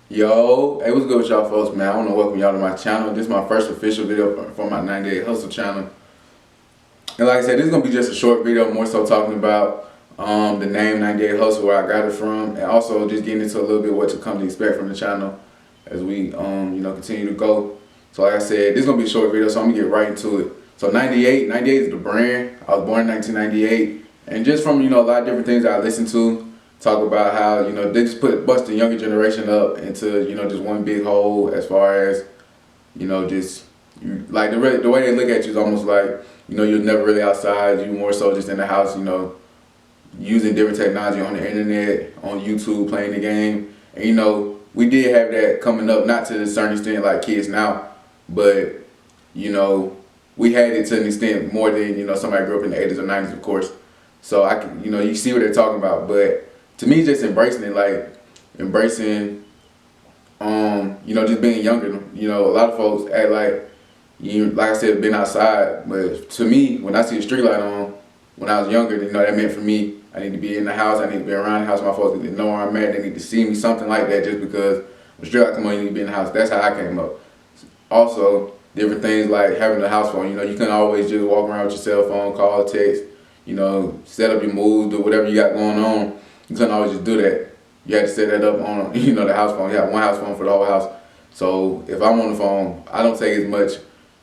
Yo, hey, what's good with y'all folks, man? I want to welcome y'all to my channel. This is my first official video for my 98 Hustle channel. And like I said, this is going to be just a short video, more so talking about the name 98 Hustle, where I got it from, and also just getting into a little bit what to come to expect from the channel as we, continue to go. So like I said, this is going to be a short video, so I'm going to get right into it. So 98 is the brand. I was born in 1998, and just from, a lot of different things I listened to, talk about how, they just bust the younger generation up into, just one big hole as far as, just, like the way they look at you is almost like, you're never really outside, you more so just in the house, using different technology on the internet, on YouTube, playing the game. And, we did have that coming up, not to a certain extent like kids now, but, we had it to an extent more than, somebody grew up in the 80s or 90s, of course. So I can, you see what they're talking about, but to me, just embracing it, like embracing, just being younger. A lot of folks act like, like I said, been outside, but to me, when I see a street light on, when I was younger, that meant for me, I need to be in the house, I need to be around the house, my folks need to know where I'm at, they need to see me, something like that, just because when street light come on, you need to be in the house. That's how I came up. Also, different things like having a house phone, you couldn't always just walk around with your cell phone, call, text, set up your moves, do whatever you got going on. You couldn't always just do that. You had to set that up on, the house phone. You had one house phone for the whole house. So if I'm on the phone, I don't take as much,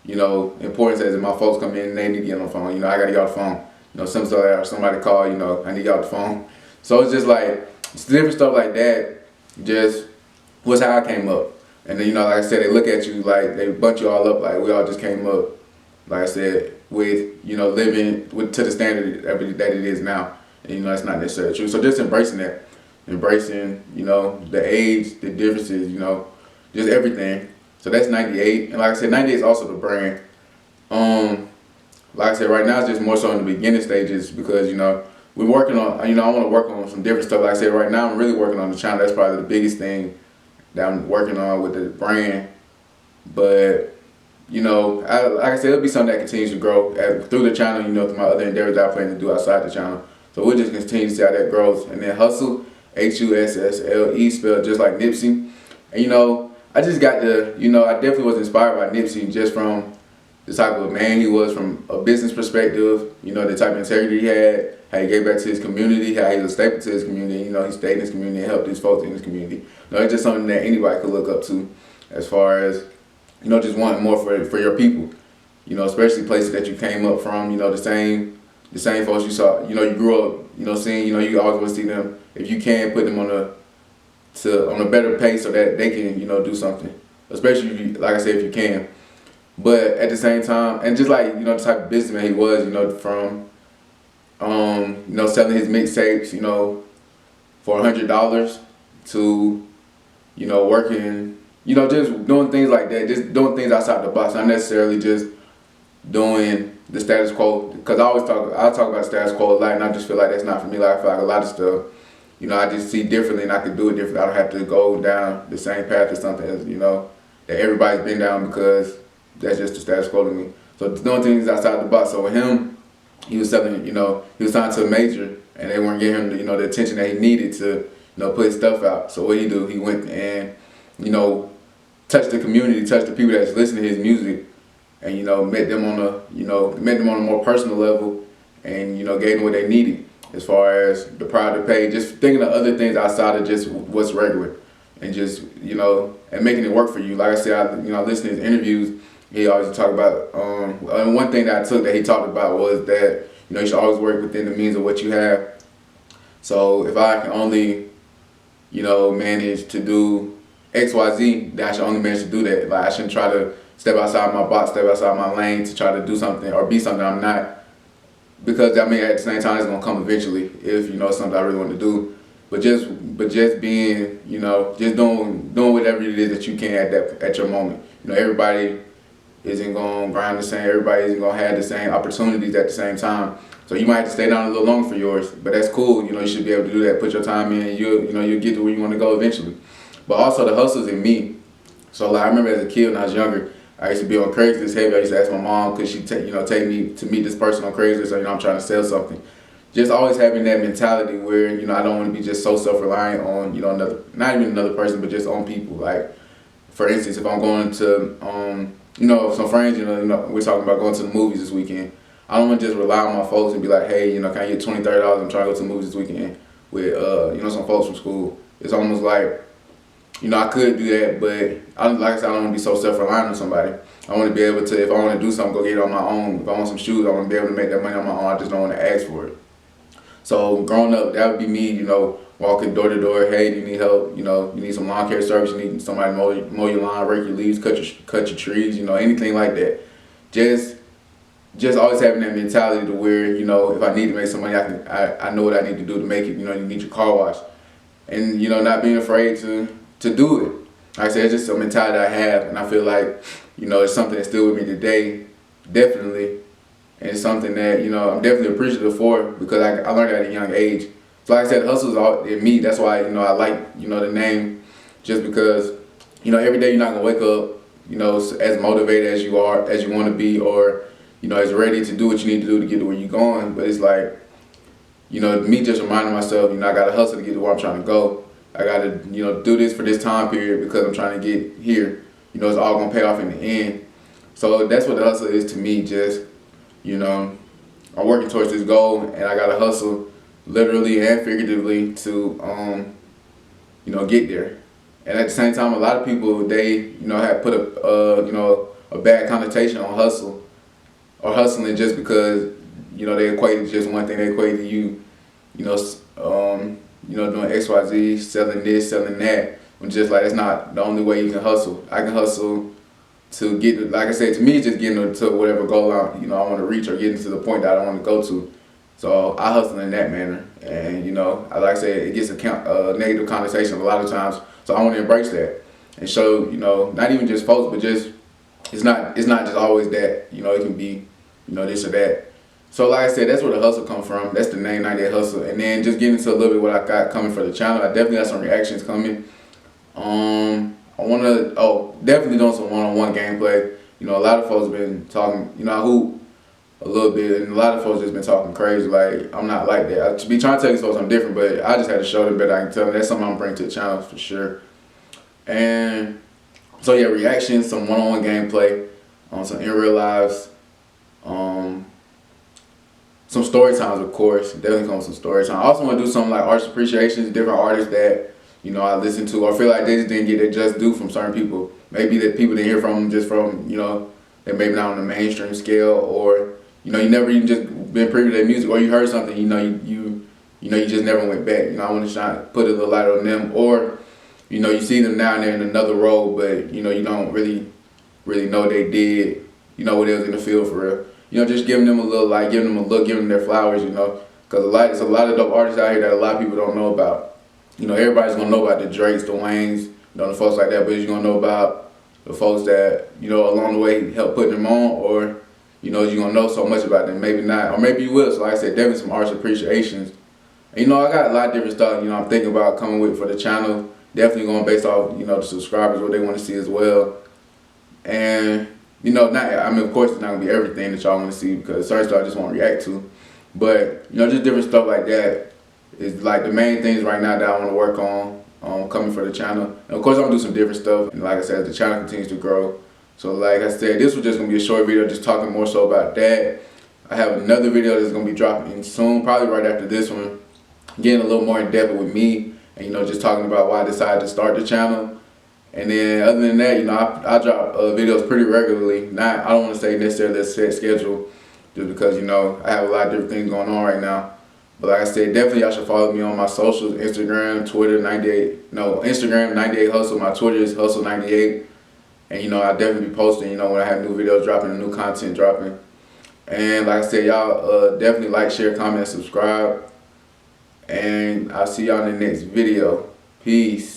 importance as if my folks come in and they need to get on the phone. I gotta get off the phone. Somebody call, I need to get off the phone. So it's just like, it's different stuff like that, just was how I came up. And then, like I said, they look at you like, they bunch you all up like we all just came up, like I said, with, living to the standard that it is now. And, that's not necessarily true. So just embracing that. Embracing, the age, the differences, just everything. So that's 98. And like I said, 98 is also the brand. Like I said, right now it's just more so in the beginning stages because, we're working on, I want to work on some different stuff. Like I said, right now I'm really working on the channel. That's probably the biggest thing that I'm working on with the brand. But, like I said, it'll be something that continues to grow through the channel, through my other endeavors that I plan to do outside the channel. So we'll just continue to see how that grows. And then Hustle, Hussle, spelled just like Nipsey. And I just got to, I definitely was inspired by Nipsey just from the type of man he was from a business perspective, the type of integrity he had, how he gave back to his community, how he was a staple to his community, he stayed in his community and helped his folks in his community. It's just something that anybody could look up to as far as, just wanting more for your people, especially places that you came up from, the same folks you saw, you grew up, seeing, you always want to see them, if you can, put them on a better pace so that they can, do something, especially if you, like I said, if you can. But at the same time, and just like, the type of businessman he was, from, selling his mixtapes, for $100 to, working, just doing things like that, just doing things outside the box, not necessarily just doing the status quo. Because I talk about status quo a lot, and I just feel like that's not for me. Like I feel like a lot of stuff, I just see differently, and I can do it differently. I don't have to go down the same path as something else, that everybody's been down because that's just the status quo to me. So doing things outside the box. So with him, he was selling, he was signed to a major, and they weren't giving him, the attention that he needed to, put his stuff out. So what he do? He went and, touched the community, touched the people that's listening to his music, and met them on a more personal level, and gave them what they needed as far as the pride to pay. Just thinking of other things outside of just what's regular, and just and making it work for you. Like I said, I listen to his interviews. He always talk about and one thing that I took that he talked about was that you should always work within the means of what you have. So if I can only manage to do XYZ, then I should only manage to do that. Like I shouldn't try to step outside my box, step outside my lane to try to do something or be something I'm not. Because at the same time it's gonna come eventually if it's something I really want to do. But just being, just doing whatever it is that you can at your moment. Everybody isn't gonna grind the same. Everybody isn't gonna have the same opportunities at the same time. So you might have to stay down a little longer for yours, but that's cool. You should be able to do that. Put your time in, and you'll get to where you want to go eventually. But also the hustle's in me. So like I remember as a kid when I was younger, I used to be on Craigslist heavy. I used to ask my mom, could she take me to meet this person on Craigslist? So I'm trying to sell something. just always having that mentality where, you know, I don't want to be just so self-reliant on, you know, not even another person, but just on people. Like, for instance, if I'm going to, you know, some friends, you know, we're talking about going to the movies this weekend. I don't want to just rely on my folks and be like, hey, you know, can I get $20, $30? I'm trying to go to the movies this weekend with, you know, some folks from school. It's almost like, you know, I could do that, but like I said, I don't want to be so self-reliant on somebody. I want to be able to, if I want to do something, go get it on my own. If I want some shoes, I want to be able to make that money on my own. I just don't want to ask for it. So growing up, that would be me, you know, walking door to door. Hey, do you need help? You know, you need some lawn care service. You need somebody to mow your lawn, rake your leaves, cut your trees. You know, anything like that. Just always having that mentality to where, you know, if I need to make some money, I know what I need to do to make it. You know, you need your car washed, and you know, not being afraid to do it. Like I said, it's just a mentality I have, and I feel like, you know, it's something that's still with me today, definitely. And it's something that, you know, I'm definitely appreciative for, because I learned that at a young age. So like I said, hustle is all in me. That's why, you know, I like, you know, the name, just because, you know, every day you're not gonna wake up, you know, as motivated as you are, as you want to be, or, you know, as ready to do what you need to do to get to where you're going. But it's like, you know, me just reminding myself, you know, I gotta hustle to get to where I'm trying to go. I gotta, you know, do this for this time period because I'm trying to get here. You know, it's all gonna pay off in the end. So that's what the hustle is to me. Just, you know, I'm working towards this goal, and I gotta hustle literally and figuratively to, you know, get there. And at the same time, a lot of people, they, you know, have put you know, a bad connotation on hustle or hustling, just because, you know, they equate it just one thing. They equate to you know, doing XYZ, selling this, selling that. When just like, that's not the only way you can hustle. I can hustle to get, like I said, to me, it's just getting to whatever goal I want to reach, or getting to the point that I want to go to. So I hustle in that manner, and you know, like I said, it gets a negative connotation a lot of times. So I want to embrace that and show, you know, not even just folks, but just it's not just always that. You know, it can be, you know, this or that. So like I said, that's where the hustle come from. That's the name, 98Hussle. And then just getting into a little bit what I got coming for the channel. I definitely got some reactions coming. I want to, definitely doing some one-on-one gameplay. You know, a lot of folks been talking, you know, I hoop a little bit, and a lot of folks just been talking crazy. Like, I'm not like that. I be trying to tell these folks I'm different, but I just had to show them better. I can tell them that's something I'm gonna bring to the channel for sure. And so yeah, reactions, some one-on-one gameplay, some in real lives, some story times, of course. Definitely come with some story time. I also want to do something like artist appreciations, different artists that, you know, I listen to, or feel like they just didn't get their just due from certain people. Maybe that people didn't hear from just from, you know, they maybe not on the mainstream scale, or, you know, you never even just been privy to their music, or you heard something, you know, you just never went back. You know, I want to try to put a little light on them, or, you know, you see them now and then in another role, but, you know, you don't really know they did, you know, what they was in the field for real. You know, just giving them a little light, giving them a look, giving them their flowers, you know, because there's a lot of dope artists out here that a lot of people don't know about. You know, everybody's gonna know about the Drakes, the Waynes, you know, the folks like that, but you're gonna know about the folks that, you know, along the way helped put them on, or, you know, you're gonna know so much about them, maybe not, or maybe you will. So like I said, definitely some artist appreciations. And, you know, I got a lot of different stuff, you know, I'm thinking about coming with for the channel. Definitely going based off, you know, the subscribers, what they want to see as well. And, you know, of course it's not gonna be everything that y'all want to see, because certain stuff I just want to react to. But, you know, just different stuff like that is like the main things right now that I want to work on coming for the channel. And of course I'm gonna do some different stuff, and like I said, the channel continues to grow. So like I said, this was just gonna be a short video, just talking more so about that. I have another video that's gonna be dropping soon, probably right after this one, getting a little more in depth with me, and, you know, just talking about why I decided to start the channel. And then other than that, you know, I drop videos pretty regularly. I don't want to say necessarily a set schedule, just because, you know, I have a lot of different things going on right now. But like I said, definitely y'all should follow me on my socials, Instagram, Twitter, Instagram, 98Hussle. My Twitter is Hustle98. And, you know, I'll definitely be posting, you know, when I have new videos dropping and new content dropping. And like I said, y'all definitely like, share, comment, subscribe. And I'll see y'all in the next video. Peace.